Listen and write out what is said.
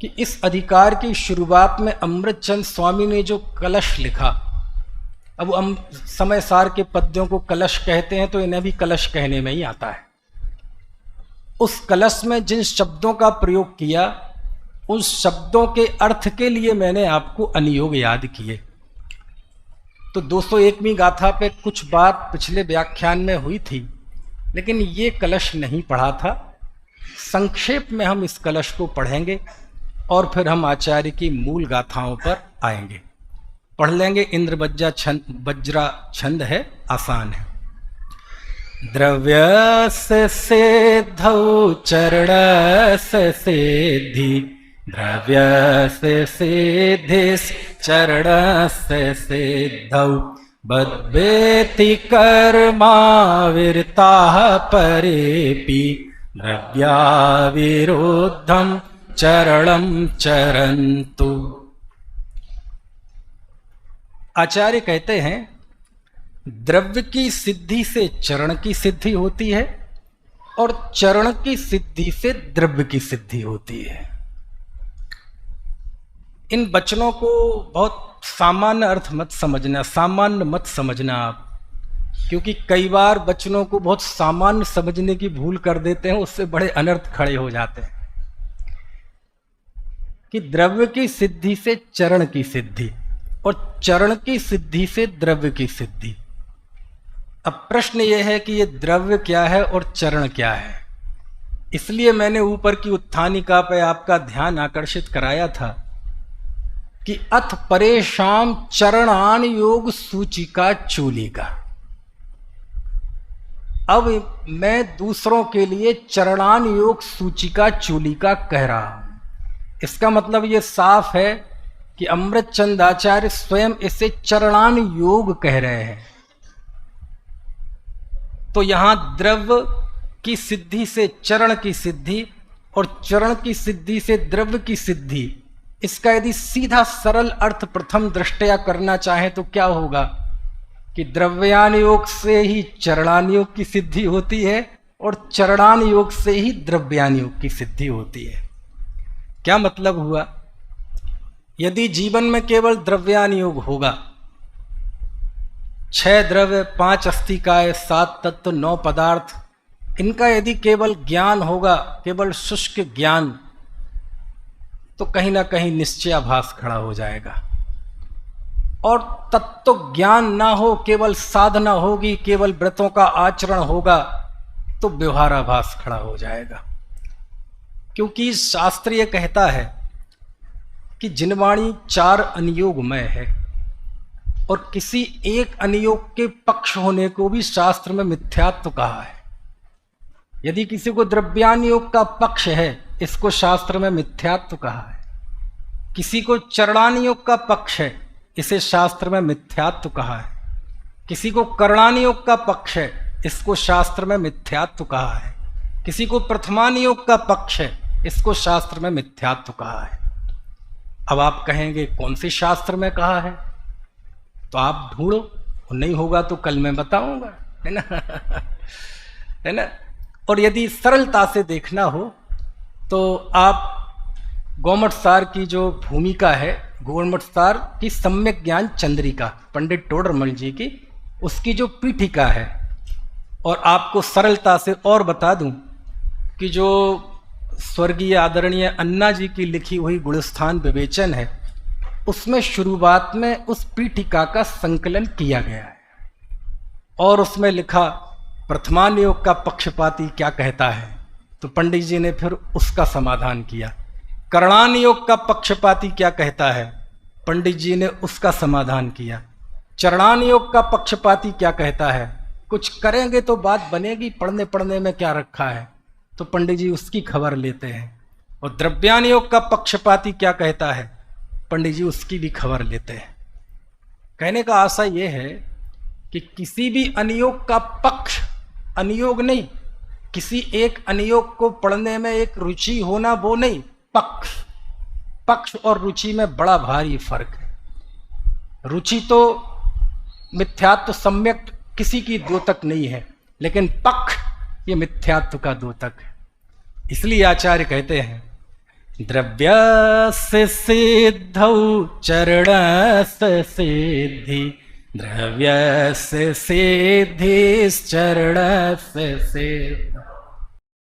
कि इस अधिकार की शुरुआत में अमृतचंद स्वामी ने जो कलश लिखा, अब हम समय सार के पद्यों को कलश कहते हैं तो इन्हें भी कलश कहने में ही आता है। उस कलश में जिन शब्दों का प्रयोग किया, उस शब्दों के अर्थ के लिए मैंने आपको अनियोग याद किए। तो 201वीं गाथा पे कुछ बात पिछले व्याख्यान में हुई थी, लेकिन ये कलश नहीं पढ़ा था। संक्षेप में हम इस कलश को पढ़ेंगे और फिर हम आचार्य की मूल गाथाओं पर आएंगे। पढ़ लेंगे। इंद्र वज्रा छंद है, आसान है। द्रव्यस्य सिद्धौ चरणस्य सिद्धि, द्रव्यस्य सिद्धिश्चरणस्य सिद्धौ, बद्वेति कर्माविरताः परेऽपि, द्रव्याविरुद्धं चरणं चरन्तु। आचार्य कहते हैं द्रव्य की सिद्धि से चरण की सिद्धि होती है और चरण की सिद्धि से द्रव्य की सिद्धि होती है। इन वचनों को बहुत सामान्य अर्थ मत समझना, सामान्य मत समझना आप, क्योंकि कई बार वचनों को बहुत सामान्य समझने की भूल कर देते हैं, उससे बड़े अनर्थ खड़े हो जाते हैं। कि द्रव्य की सिद्धि से चरण की सिद्धि और चरण की सिद्धि से द्रव्य की सिद्धि। अब प्रश्न यह है कि ये द्रव्य क्या है और चरण क्या है। इसलिए मैंने ऊपर की उत्थानिका पर आपका ध्यान आकर्षित कराया था कि अथ परेशान चरणान योग सूचिका चूलिका। अब मैं दूसरों के लिए चरणान योग सूचिका चूलिका कह रहा हूं। इसका मतलब ये साफ है कि अमृतचंद आचार्य स्वयं इसे चरणान योग कह रहे हैं। तो यहां द्रव्य की सिद्धि से चरण की सिद्धि और चरण की सिद्धि से द्रव्य की सिद्धि, इसका यदि सीधा सरल अर्थ प्रथम दृष्टया करना चाहें तो क्या होगा कि द्रव्यान योग से ही चरणान योग की सिद्धि होती है और चरणान योग से ही द्रव्यान योग की सिद्धि होती है। क्या मतलब हुआ? यदि जीवन में केवल द्रव्यान योग होगा, 6 द्रव्य, 5 अस्थिकाय, 7 तत्व, 9 पदार्थ, इनका यदि केवल ज्ञान होगा, केवल शुष्क ज्ञान, तो कहीं ना कहीं निश्चयाभास खड़ा हो जाएगा। और तत्व ज्ञान ना हो, केवल साधना होगी, केवल व्रतों का आचरण होगा, तो व्यवहाराभास खड़ा हो जाएगा। क्योंकि शास्त्र ये कहता है कि जिनवाणी 4 अनियोगमय है और किसी एक अनियोग के पक्ष होने को भी शास्त्र में मिथ्यात्व कहा है। यदि किसी को द्रव्यान योग का पक्ष है, इसको शास्त्र में मिथ्यात्व कहा है। किसी को चरणान योग का पक्ष है, इसे शास्त्र में मिथ्यात्व कहा है। किसी को कर्णान योग का पक्ष है, इसको शास्त्र में मिथ्यात्व कहा है। किसी को प्रथमान योग का पक्ष है, इसको शास्त्र में मिथ्यात्व कहा है। अब आप कहेंगे कौन से शास्त्र में कहा है? तो आप ढूंढो, नहीं होगा तो कल मैं बताऊंगा, है ना है ना। और यदि सरलता से देखना हो तो आप गौमठ सार की जो भूमिका है, गौमठ सार की सम्यक ज्ञान चंद्रिका, पंडित टोडरमल जी की, उसकी जो पीठिका है, और आपको सरलता से और बता दूं कि जो स्वर्गीय आदरणीय अन्ना जी की लिखी हुई गुणस्थान विवेचन है, उसमें शुरुआत में उस पीठिका का संकलन किया गया है और उसमें लिखा प्रथमान योग का पक्षपाती क्या कहता है, तो पंडित जी ने फिर उसका समाधान किया। कर्णान योग का पक्षपाती क्या कहता है, पंडित जी ने उसका समाधान किया। चरणान योग का पक्षपाती क्या कहता है, कुछ करेंगे तो बात बनेगी, पढ़ने पढ़ने में क्या रखा है, तो पंडित जी उसकी खबर लेते हैं। और द्रव्यान योग का पक्षपाती क्या कहता है, पंडित जी उसकी भी खबर लेते हैं। कहने का आशय यह है कि किसी भी अनियोग का पक्ष, अनियोग नहीं, किसी एक अनियोग को पढ़ने में एक रुचि होना वो नहीं, पक्ष और रुचि में बड़ा भारी फर्क है। रुचि तो मिथ्यात्व सम्यक किसी की द्योतक नहीं है, लेकिन पक्ष ये मिथ्यात्व का द्योतक है। इसलिए आचार्य कहते हैं द्रव्यस्य सिद्धौ चरणस्य सिद्धि, द्रव्यस्य सिद्धिश्चरणस्य सिद्धौ।